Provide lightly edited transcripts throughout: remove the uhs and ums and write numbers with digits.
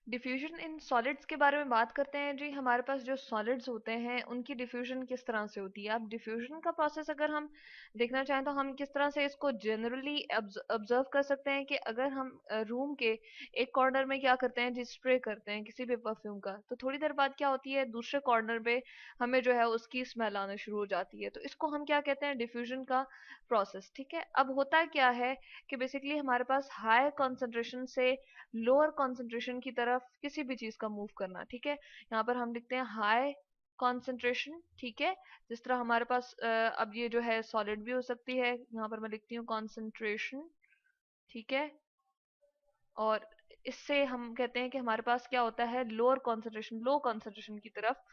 Diffusion in solids के बारे में बात करते हैं जी। हमारे पास जो सॉलिड्स होते हैं उनकी डिफ्यूजन किस तरह से होती है। अब डिफ्यूजन का प्रोसेस अगर हम देखना चाहें तो हम किस तरह से इसको जनरली ऑब्जर्व कर सकते हैं कि अगर हम रूम के एक कॉर्नर में क्या करते हैं जी, स्प्रे करते हैं किसी भी परफ्यूम का, तो थोड़ी देर बाद क्या होती है, दूसरे कॉर्नर पे हमें जो है उसकी स्मेल आना शुरू हो जाती है। तो इसको हम क्या कहते हैं, डिफ्यूजन का प्रोसेस। ठीक है, अब होता क्या है कि बेसिकली हमारे पास हाई कॉन्सेंट्रेशन से लोअर कॉन्सेंट्रेशन की तरफ किसी भी चीज का मूव करना। ठीक है, यहाँ पर हम लिखते हैं हाई कॉन्सेंट्रेशन। ठीक है, जिस तरह हमारे पास अब ये जो है सॉलिड भी हो सकती है, यहाँ पर मैं लिखती हूँ कॉन्सेंट्रेशन। ठीक है, और इससे हम कहते हैं कि हमारे पास क्या होता है, लोअर कॉन्सेंट्रेशन लो कॉन्सेंट्रेशन की तरफ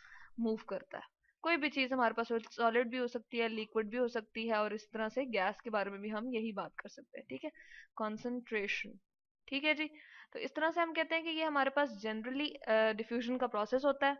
मूव करता है। कोई भी चीज हमारे पास सॉलिड भी हो सकती है, लिक्विड भी हो सकती है, और इस तरह से गैस के बारे में भी हम यही बात कर सकते हैं। ठीक है, कॉन्सेंट्रेशन। ठीक है जी, तो इस तरह से हम कहते हैं कि ये हमारे पास जनरली डिफ्यूजन का प्रोसेस होता है।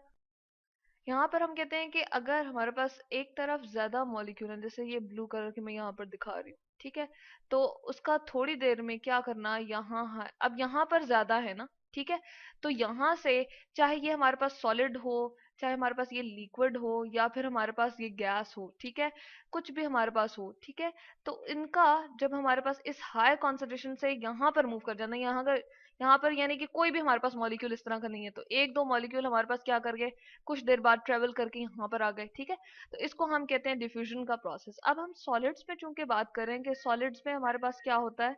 यहाँ पर हम कहते हैं कि अगर हमारे पास एक तरफ ज्यादा मॉलिक्यूल है, जैसे ये ब्लू कलर की मैं यहाँ पर दिखा रही हूँ, ठीक है, तो उसका थोड़ी देर में क्या करना, यहाँ है, अब यहाँ पर ज्यादा है ना, ठीक है, तो यहाँ से चाहे ये हमारे पास सॉलिड हो, चाहे हमारे पास ये लिक्विड हो, या फिर हमारे पास ये गैस हो, ठीक है, कुछ भी हमारे पास हो, ठीक है, तो इनका जब हमारे पास इस हाई कॉन्सेंट्रेशन से यहाँ पर मूव कर जाना, यहाँ पर यानी कि कोई भी हमारे पास मॉलिक्यूल इस तरह का नहीं है, तो एक दो मॉलिक्यूल हमारे पास क्या कर गए, कुछ देर बाद ट्रेवल करके यहाँ पर आ गए। ठीक है, तो इसको हम कहते हैं डिफ्यूजन का प्रोसेस। अब हम सॉलिड्स में चूंकि बात करें कि सॉलिड्स में हमारे पास क्या होता है,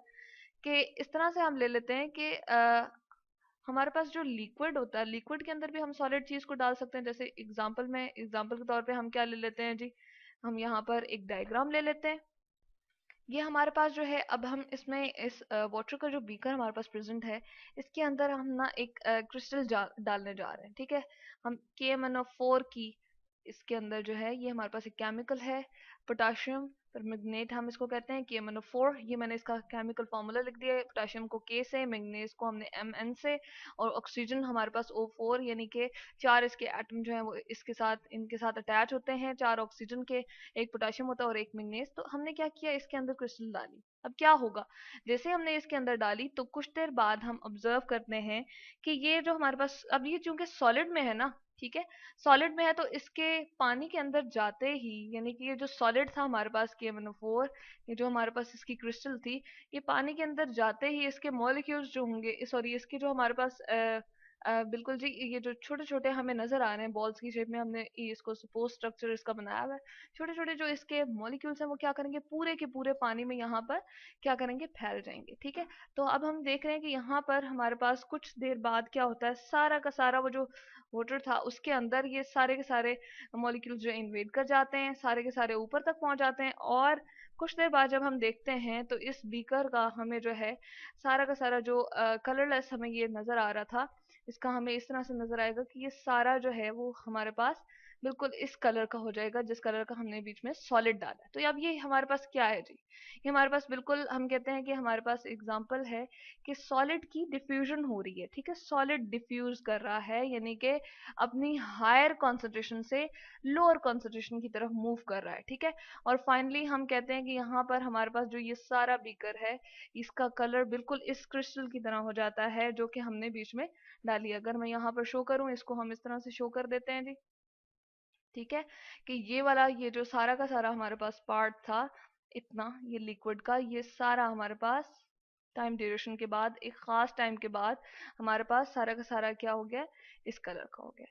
कि इस तरह से हम ले लेते हैं कि हमारे पास जो लिक्विड होता है, लिक्विड के अंदर भी हम सॉलिड चीज को डाल सकते हैं। जैसे एग्जांपल के तौर पे हम क्या ले लेते हैं जी, हम यहाँ पर एक डायग्राम ले लेते हैं। ये हमारे पास जो है, अब हम इसमें इस वाटर का जो बीकर हमारे पास प्रेजेंट है, इसके अंदर हम ना एक क्रिस्टल डालने जा रहे हैं। ठीक है, हम KMnO4 की इसके अंदर जो है, ये हमारे पास एक केमिकल है, पोटाशियम परमैंगनेट हम इसको कहते हैं, KMnO4। ये मैंने इसका केमिकल फार्मूला लिख दिया है, पोटाशियम को K से, मैंगनीज को हमने Mn से, और ऑक्सीजन हमारे पास O4, यानी कि चार इसके एटम जो है वो इनके साथ अटैच होते हैं, चार ऑक्सीजन के, एक पोटेशियम होता है और एक मैंगनीज। तो हमने क्या किया, इसके अंदर क्रिस्टल डाली। अब क्या होगा, जैसे हमने इसके अंदर डाली तो कुछ देर बाद हम ऑब्जर्व करते हैं कि ये जो हमारे पास, अब ये चूंकि सॉलिड में है ना, ठीक है, सॉलिड में है, तो इसके पानी के अंदर जाते ही, यानी कि ये जो सॉलिड था हमारे पास KMnO4, ये जो हमारे पास इसकी क्रिस्टल थी, ये पानी के अंदर जाते ही इसके मॉलिक्यूल्स जो होंगे, सॉरी, इसके जो हमारे पास बिल्कुल जी, ये जो छोटे छोटे हमें नजर आ रहे हैं बॉल्स की शेप में, हमने इसको सपोज स्ट्रक्चर इसका बनाया हुआ है, छोटे छोटे जो इसके मॉलिक्यूल्स हैं वो क्या करेंगे, पूरे के पूरे पानी में यहाँ पर क्या करेंगे, फैल जाएंगे। ठीक है, तो अब हम देख रहे हैं कि यहाँ पर हमारे पास कुछ देर बाद क्या होता है, सारा का सारा वो जो वाटर था उसके अंदर ये सारे के सारे मॉलिक्यूल्स जो इन्वेड कर जाते हैं, सारे के सारे ऊपर तक पहुंच जाते हैं, और कुछ देर बाद जब हम देखते हैं तो इस बीकर का हमें जो है सारा का सारा जो कलरलेस हमें ये नजर आ रहा था, इसका हमें इस तरह से नजर आएगा कि ये सारा जो है वो हमारे पास बिल्कुल इस कलर का हो जाएगा, जिस कलर का हमने बीच में सॉलिड डाला है। तो अब ये हमारे पास क्या है जी, ये हमारे पास बिल्कुल हम कहते हैं कि हमारे पास एग्जांपल है कि सॉलिड की डिफ्यूजन हो रही है। ठीक है, सॉलिड डिफ्यूज कर रहा है, यानी कि अपनी हायर कॉन्सेंट्रेशन से लोअर कॉन्सेंट्रेशन की तरफ मूव कर रहा है। ठीक है, और फाइनली हम कहते हैं कि यहाँ पर हमारे पास जो ये सारा बीकर है, इसका कलर बिल्कुल इस क्रिस्टल की तरह हो जाता है जो कि हमने बीच में डाली। अगर मैं यहाँ पर शो करूँ, इसको हम इस तरह से शो कर देते हैं जी। ठीक है, कि ये वाला, ये जो सारा का सारा हमारे पास पार्ट था, इतना ये लिक्विड का, ये सारा हमारे पास टाइम ड्यूरेशन के बाद, एक खास टाइम के बाद, हमारे पास सारा का सारा क्या हो गया, इस कलर का हो गया।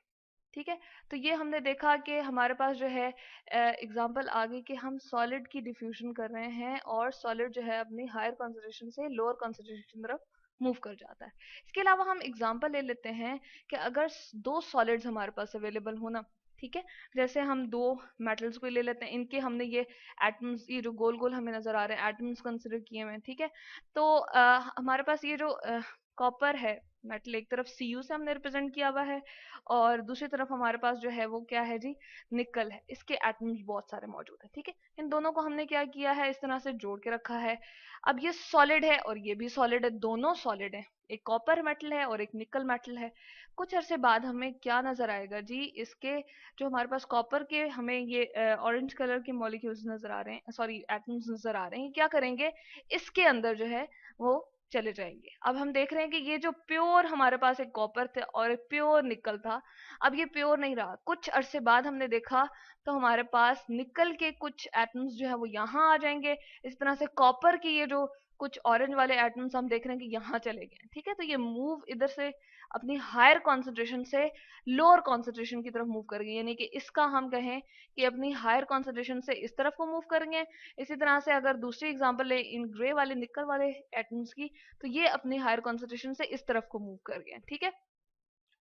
ठीक है, तो ये हमने देखा कि हमारे पास जो है एग्जांपल आगे कि हम सॉलिड की डिफ्यूजन कर रहे हैं, और सॉलिड जो है अपनी हायर कॉन्सेंट्रेशन से लोअर कॉन्सेंट्रेशन की तरफ मूव कर जाता है। इसके अलावा हम एग्जांपल ले लेते हैं कि अगर दो सॉलिड्स हमारे पास अवेलेबल हो ना, ठीक है, जैसे हम दो मेटल्स को ले लेते हैं, इनके हमने ये एटम्स, ये जो गोल गोल हमें नजर आ रहे हैं एटम्स कंसिडर किए हुए हैं। ठीक है, तो हमारे पास ये जो कॉपर है मेटल, एक तरफ Cu से हमने रिप्रेजेंट किया हुआ है, और दूसरी तरफ हमारे पास जो है वो क्या है जी, निकल है, इसके एटम्स बहुत सारे मौजूद है। ठीक है, इन दोनों को हमने क्या किया है, इस तरह से जोड़ के रखा है। अब ये सॉलिड है और ये भी सॉलिड है, दोनों सॉलिड है, एक कॉपर मेटल है और एक निकल मेटल है। कुछ अरसे बाद हमें क्या नजर आएगा जी, इसके जो हमारे पास कॉपर के हमें ये ऑरेंज कलर के मॉलिक्यूल्स नजर आ रहे हैं, सॉरी एटम्स नजर आ रहे हैं, क्या करेंगे, इसके अंदर जो है वो चले जाएंगे। अब हम देख रहे हैं कि ये जो प्योर हमारे पास एक कॉपर थे और एक प्योर निकल था, अब ये प्योर नहीं रहा। कुछ अरसे बाद हमने देखा तो हमारे पास निकल के कुछ एटम्स जो है वो यहाँ आ जाएंगे। इस तरह से कॉपर की ये जो कुछ ऑरेंज वाले एटम्स हम देख रहे हैं कि यहाँ चले गए। ठीक है, तो ये मूव इधर से अपनी हायर कॉन्सेंट्रेशन से लोअर कॉन्सेंट्रेशन की तरफ मूव करेंगे, यानी कि इसका हम कहें कि अपनी हायर कॉन्सेंट्रेशन से इस तरफ को मूव करेंगे। इसी तरह से अगर दूसरी एग्जांपल ले इन ग्रे वाले निकल वाले एटम्स की, तो ये अपनी हायर कॉन्सेंट्रेशन से इस तरफ को मूव कर गए। ठीक है,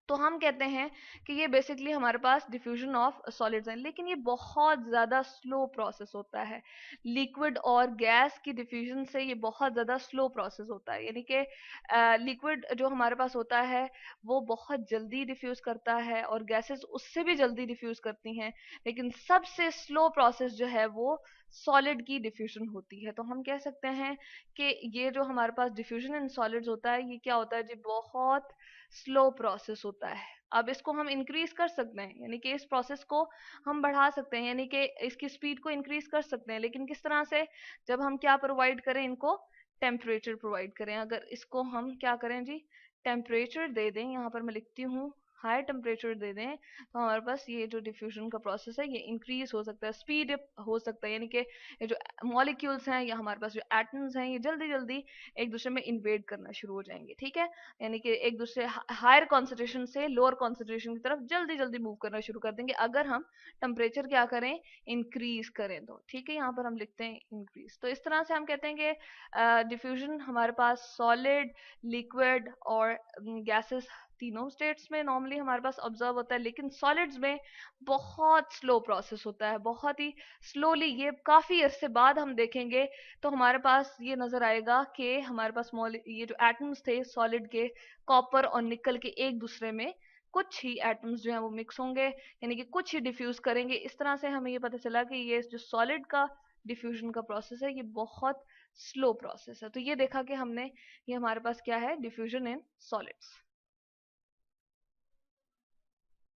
तो हम कहते हैं कि ये बेसिकली हमारे पास डिफ्यूजन ऑफ सॉलिड्स है, लेकिन ये बहुत ज्यादा स्लो प्रोसेस होता है। लिक्विड और गैस की डिफ्यूजन से ये बहुत ज्यादा स्लो प्रोसेस होता है, यानी कि लिक्विड जो हमारे पास होता है वो बहुत जल्दी डिफ्यूज करता है और गैसेस उससे भी जल्दी डिफ्यूज करती हैं, लेकिन सबसे स्लो प्रोसेस जो है वो सॉलिड की डिफ्यूजन होती है। तो हम कह सकते हैं कि ये जो हमारे पास डिफ्यूजन इन सॉलिड्स होता है, ये क्या होता है जी, बहुत स्लो प्रोसेस होता है। अब इसको हम इंक्रीज कर सकते हैं, यानी कि इस प्रोसेस को हम बढ़ा सकते हैं, यानी कि इसकी स्पीड को इंक्रीज कर सकते हैं, लेकिन किस तरह से? जब हम क्या प्रोवाइड करें इनको, टेम्परेचर प्रोवाइड करें। अगर इसको हम क्या करें जी, टेम्परेचर दे दें, यहाँ पर मैं लिखती हूँ हाई टेम्परेचर दे दें, तो हमारे पास ये जो डिफ्यूजन का प्रोसेस है ये इंक्रीज हो सकता है, स्पीड हो सकता है, यानी कि ये जो मॉलिक्यूल्स हैं या हमारे पास जो एटम्स हैं ये जल्दी जल्दी एक दूसरे में इन्वेड करना शुरू हो जाएंगे। ठीक है, यानी कि एक दूसरे हायर कॉन्सेंट्रेशन से लोअर कॉन्सेंट्रेशन की तरफ जल्दी जल्दी मूव करना शुरू कर देंगे अगर हम टेम्परेचर क्या करें, इंक्रीज करें तो। ठीक है, यहाँ पर हम लिखते हैं इंक्रीज। तो इस तरह से हम कहते हैं कि डिफ्यूजन हमारे पास सॉलिड, लिक्विड और गैसेस तीनों स्टेट्स में नॉर्मली हमारे पास ऑब्जर्व होता है, लेकिन सॉलिड्स में बहुत स्लो प्रोसेस होता है, बहुत ही स्लोली। ये काफी अरसे बाद हम देखेंगे तो हमारे पास ये नजर आएगा कि हमारे पास ये जो एटम्स थे सॉलिड के, कॉपर और निकल के, एक दूसरे में कुछ ही एटम्स जो है वो मिक्स होंगे, यानी कि कुछ ही डिफ्यूज करेंगे। इस तरह से हमें ये पता चला कि ये जो सॉलिड का डिफ्यूजन का प्रोसेस है ये बहुत स्लो प्रोसेस है। तो ये देखा कि हमने, ये हमारे पास क्या है, डिफ्यूजन इन सॉलिड्स।